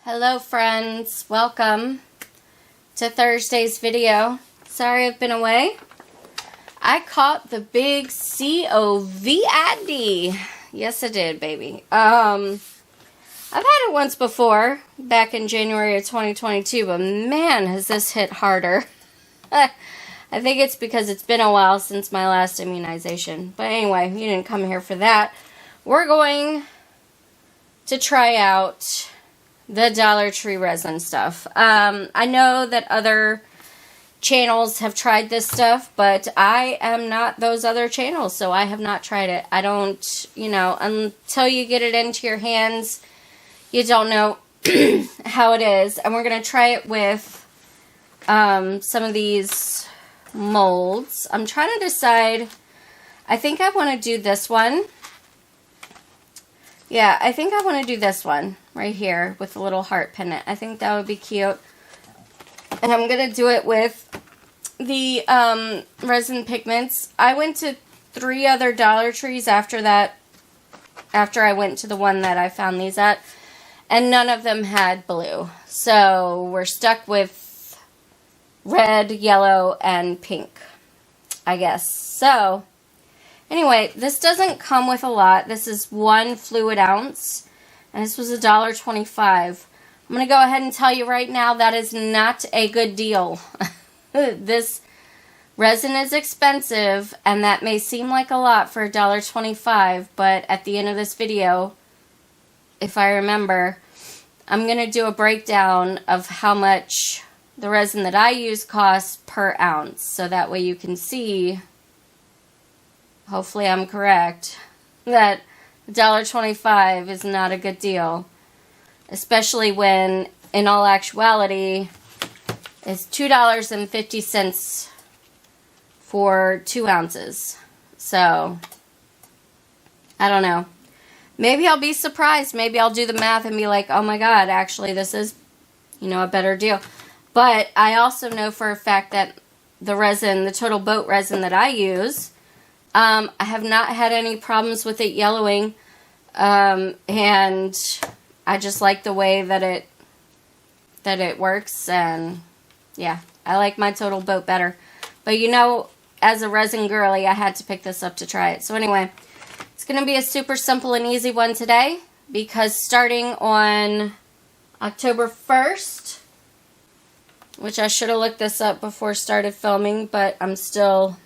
Hello friends, welcome to Thursday's video. Sorry I've been away. I caught the big COVID. Yes I did, baby. I've had it once before, back in January of 2022, but man has this hit harder. I think it's because it's been a while since my last immunization. But anyway, you didn't come here for that. We're going to try out the Dollar Tree resin stuff. I know that other channels have tried this stuff, but I am not those other channels, so I have not tried it. I don't, until you get it into your hands, you don't know how it is. And we're going to try it with some of these molds. I'm trying to decide. I think I want to do this one. Yeah, I think I want to do this one right here with a little heart pendant. I think that would be cute. And I'm going to do it with the resin pigments. I went to 3 other Dollar Trees after that, after I went to the one that I found these at, and none of them had blue. So we're stuck with red, yellow, and pink, I guess. So anyway, this doesn't come with a lot. This is 1 fluid ounce, and this was $1.25. I'm going to go ahead and tell you right now that is not a good deal. This resin is expensive, and that may seem like a lot for $1.25, but at the end of this video, if I remember, I'm going to do a breakdown of how much the resin that I use costs per ounce, so that way you can see, hopefully I'm correct, that $1.25 is not a good deal. Especially when, in all actuality, it's $2.50 for 2 ounces. So, I don't know. Maybe I'll be surprised. Maybe I'll do the math and be like, oh my god, actually this is, a better deal. But I also know for a fact that the resin, the Total Boat resin that I use, I have not had any problems with it yellowing, and I just like the way that it works, and yeah, I like my Total Boat better. But as a resin girly, I had to pick this up to try it. So anyway, it's going to be a super simple and easy one today, because starting on October 1st, which I should have looked this up before I started filming, but I still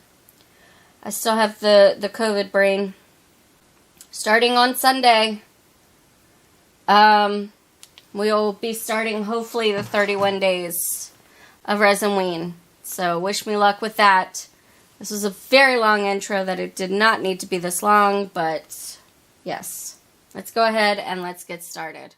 have the COVID brain. Starting on Sunday, we'll be starting hopefully the 31 days of Resin Wean. So wish me luck with that. This was a very long intro that it did not need to be this long, but yes. Let's go ahead and let's get started.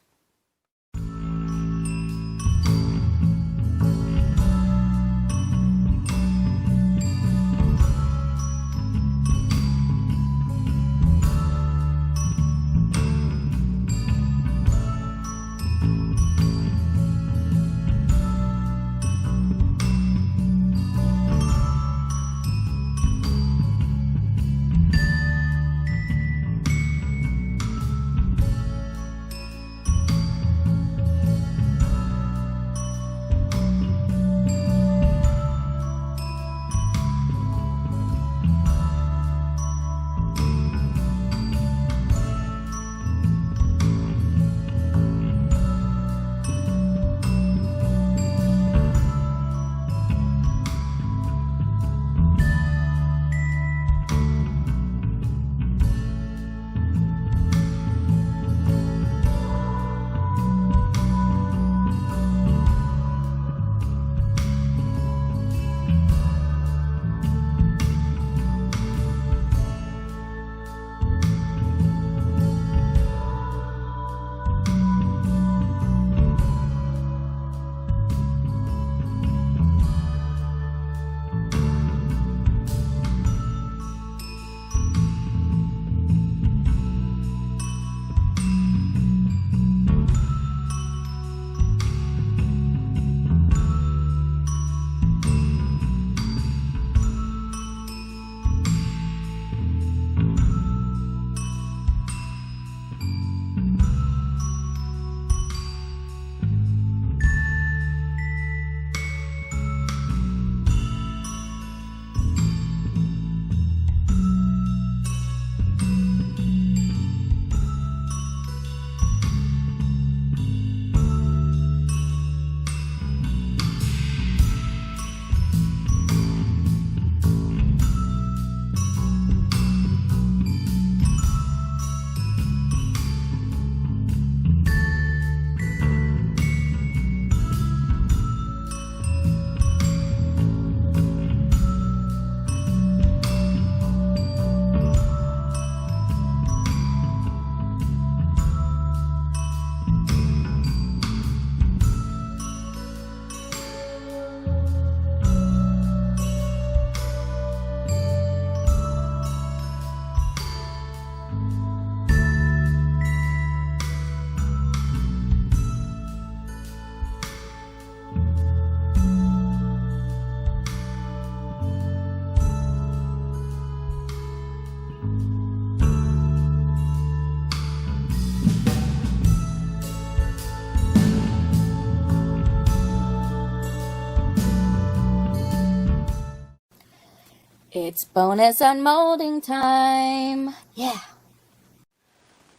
It's bonus unmolding time. Yeah.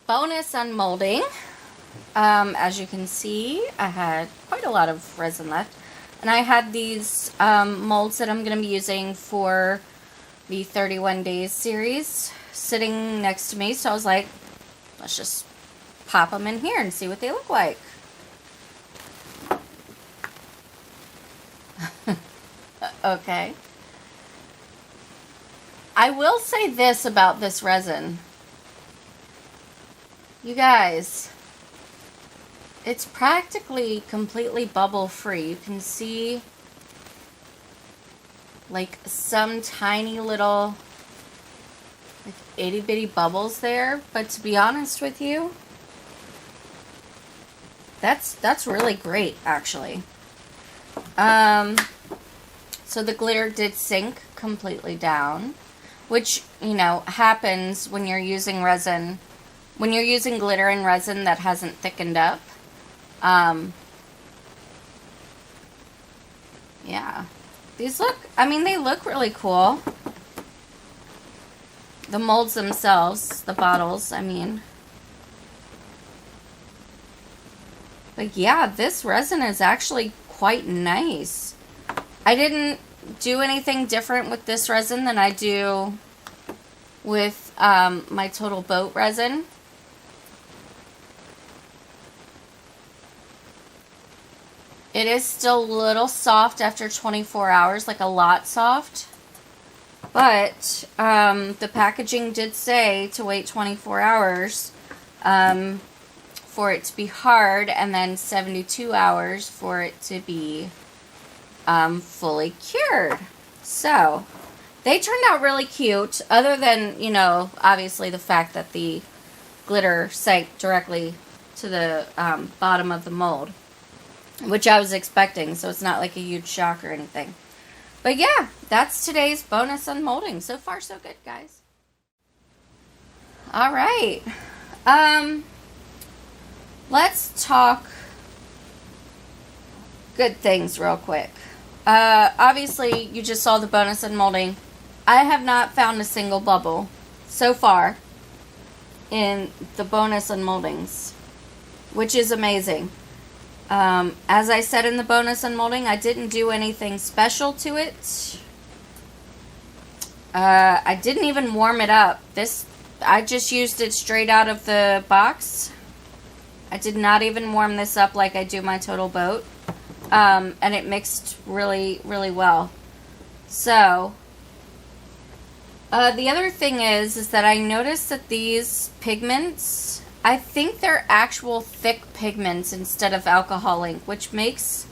Bonus unmolding. As you can see, I had quite a lot of resin left. And I had these molds that I'm going to be using for the 31 Days series sitting next to me. So I was like, let's just pop them in here and see what they look like. Okay. I will say this about this resin. You guys, it's practically completely bubble free. You can see like some tiny little like itty bitty bubbles there, but to be honest with you, that's really great actually. So the glitter did sink completely down, which, you know, happens when you're using resin, when you're using glitter and resin that hasn't thickened up. Yeah. These look, I mean, they look really cool. The molds themselves, the bottles, I mean. But yeah, this resin is actually quite nice. I didn't do anything different with this resin than I do with my Total Boat resin. It is still a little soft after 24 hours, like a lot soft. But the packaging did say to wait 24 hours for it to be hard, and then 72 hours for it to be fully cured. So they turned out really cute, other than, you know, obviously the fact that the glitter sank directly to the bottom of the mold, which I was expecting, so it's not like a huge shock or anything. But yeah, that's today's bonus unmolding. So far, so good, guys. All right. Let's talk good things real quick. Obviously, you just saw the bonus unmolding. I have not found a single bubble so far in the bonus unmoldings, which is amazing. As I said in the bonus unmolding, I didn't do anything special to it. I didn't even warm it up. I just used it straight out of the box. I did not even warm this up like I do my Total Boat. And it mixed really, really well. So, the other thing is that I noticed that these pigments, I think they're actual thick pigments instead of alcohol ink, which makes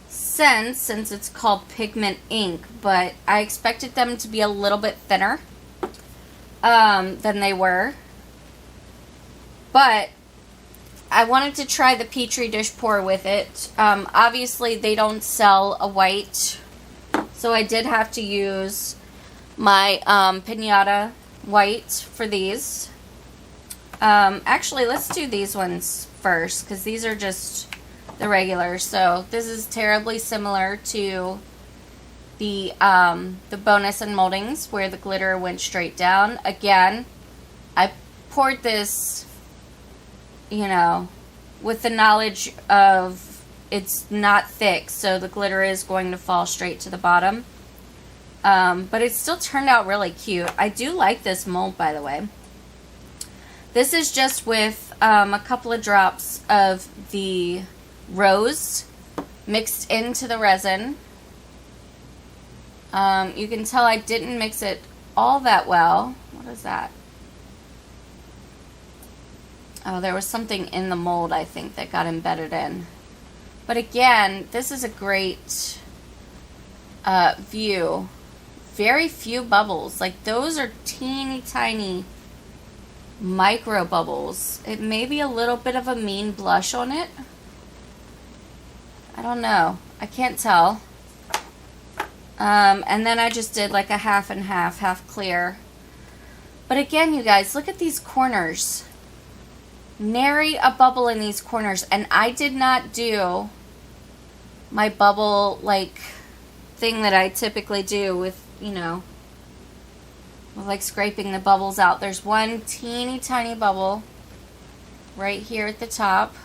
sense since it's called pigment ink, but I expected them to be a little bit thinner than they were. But I wanted to try the Petri dish pour with it. Obviously, they don't sell a white, so I did have to use my Pinata white for these. Actually, let's do these ones first, because these are just the regular. So this is terribly similar to the bonus unmoldings, where the glitter went straight down. Again, I poured this, you know, with the knowledge of it's not thick, so the glitter is going to fall straight to the bottom. But it still turned out really cute. I do like this mold, by the way. This is just with a couple of drops of the rose mixed into the resin. You can tell I didn't mix it all that well. What is that? Oh, there was something in the mold, I think, that got embedded in. But again, this is a great view. Very few bubbles. Like, those are teeny tiny micro bubbles. It may be a little bit of a mean blush on it. I don't know. I can't tell. And then I just did like a half and half, half clear. But again, you guys, look at these corners. Nary a bubble in these corners. And I did not do my bubble like thing that I typically do with, you know, like scraping the bubbles out. There's one teeny tiny bubble right here at the top.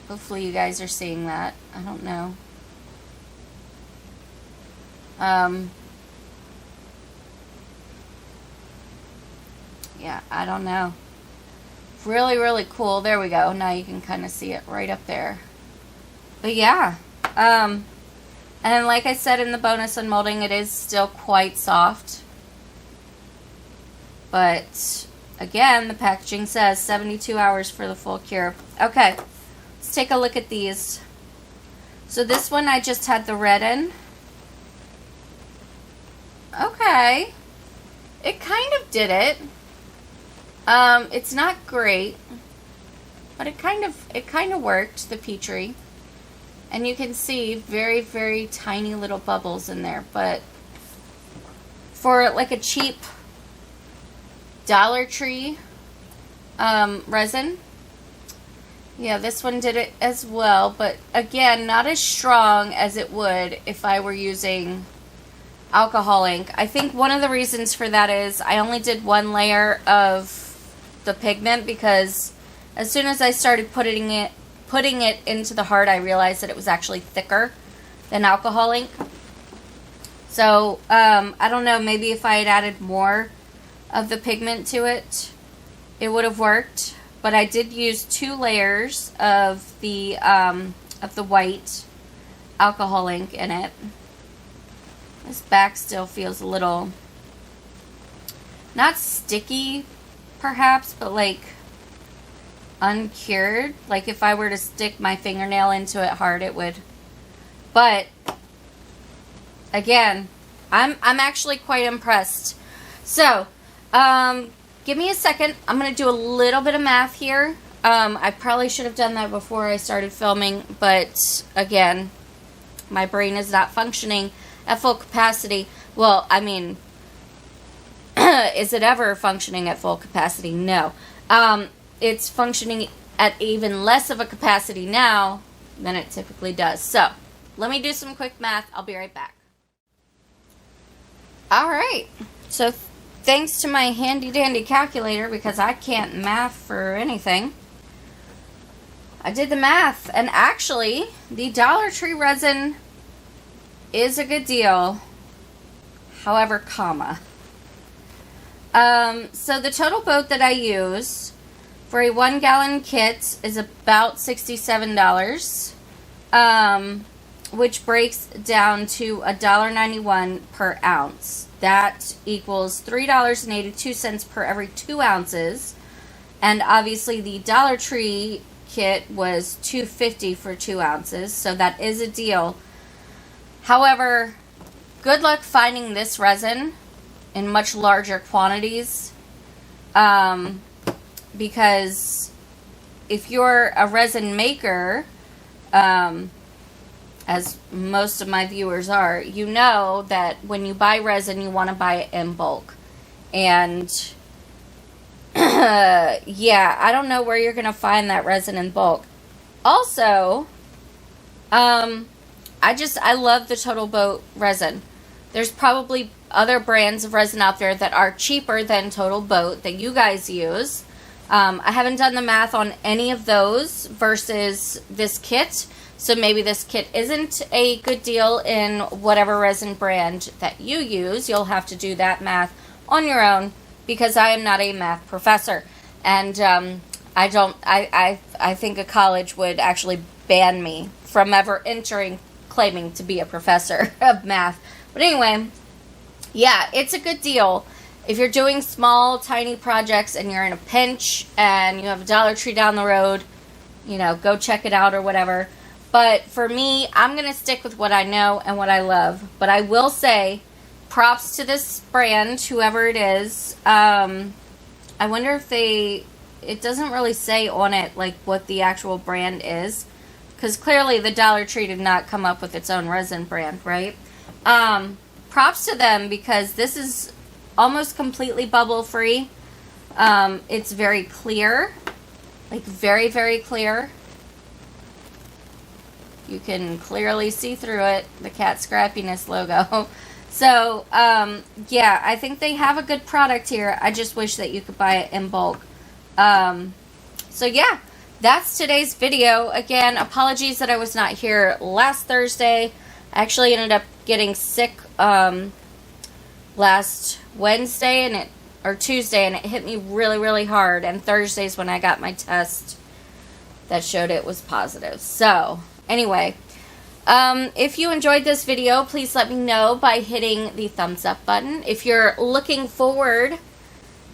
Hopefully you guys are seeing that. I don't know. Yeah, I don't know. Really, really cool. There we go. Now you can kind of see it right up there. But yeah. And like I said in the bonus unmolding, it is still quite soft. But again, the packaging says 72 hours for the full cure. Okay, let's take a look at these. So this one I just had the red in. Okay. It kind of did it. It's not great, but it kind of worked, the Petri. And you can see very, very tiny little bubbles in there, but for like a cheap Dollar Tree resin, yeah, this one did it as well, but again, not as strong as it would if I were using alcohol ink. I think one of the reasons for that is I only did one layer of the pigment, because as soon as I started putting it into the heart, I realized that it was actually thicker than alcohol ink. So I don't know, maybe if I had added more of the pigment to it, it would have worked. But I did use 2 layers of the white alcohol ink in it. This back still feels a little, not sticky perhaps, but like uncured. Like if I were to stick my fingernail into it hard, it would. But again, I'm actually quite impressed. So give me a second. I'm gonna do a little bit of math here. I probably should have done that before I started filming, but again, my brain is not functioning at full capacity. Well, I mean, is it ever functioning at full capacity? No. It's functioning at even less of a capacity now than it typically does. So, let me do some quick math. I'll be right back. Alright. So, thanks to my handy dandy calculator, because I can't math for anything, I did the math. And actually, the Dollar Tree resin is a good deal. However, comma. So the total boat that I use for a 1 gallon kit is about $67, which breaks down to $1.91 per ounce. That equals $3.82 per every 2 ounces. And obviously the Dollar Tree kit was $2.50 for 2 ounces, so that is a deal. However, good luck finding this resin in much larger quantities, because if you're a resin maker, as most of my viewers are, you know that when you buy resin, you want to buy it in bulk. And yeah, I don't know where you're going to find that resin in bulk. Also, I love the Total Boat resin. There's probably other brands of resin out there that are cheaper than Total Boat that you guys use. I haven't done the math on any of those versus this kit, so maybe this kit isn't a good deal in whatever resin brand that you use. You'll have to do that math on your own, because I am not a math professor, and I think a college would actually ban me from ever claiming to be a professor of math. But anyway, yeah, it's a good deal. If you're doing small, tiny projects and you're in a pinch and you have a Dollar Tree down the road, you know, go check it out or whatever. But for me, I'm going to stick with what I know and what I love. But I will say, props to this brand, whoever it is. I wonder if it doesn't really say on it, like, what the actual brand is. Because clearly the Dollar Tree did not come up with its own resin brand, right? Props to them, because this is almost completely bubble free. It's very clear, like very, very clear. You can clearly see through it, the Cat Scrappiness logo. So, yeah, I think they have a good product here. I just wish that you could buy it in bulk. So, yeah, that's today's video. Again, apologies that I was not here last Thursday. I actually ended up getting sick last Wednesday or Tuesday, and it hit me really, really hard. And Thursday's when I got my test that showed it was positive. So, anyway, if you enjoyed this video, please let me know by hitting the thumbs up button. If you're looking forward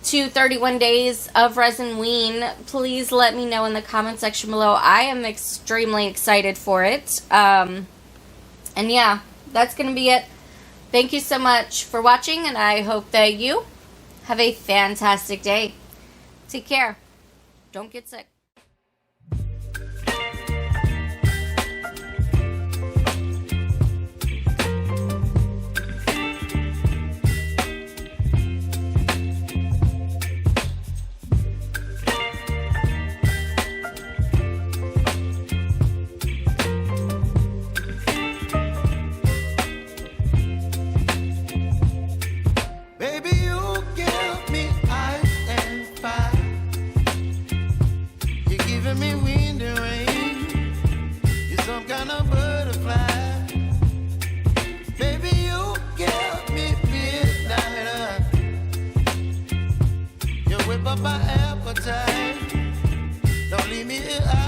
to 31 days of Resin Ween, please let me know in the comment section below. I am extremely excited for it. And yeah, that's going to be it. Thank you so much for watching, and I hope that you have a fantastic day. Take care. Don't get sick. Me wind and rain, you're some kind of butterfly. Baby, you give me midnight. You whip up my appetite. Don't leave me here.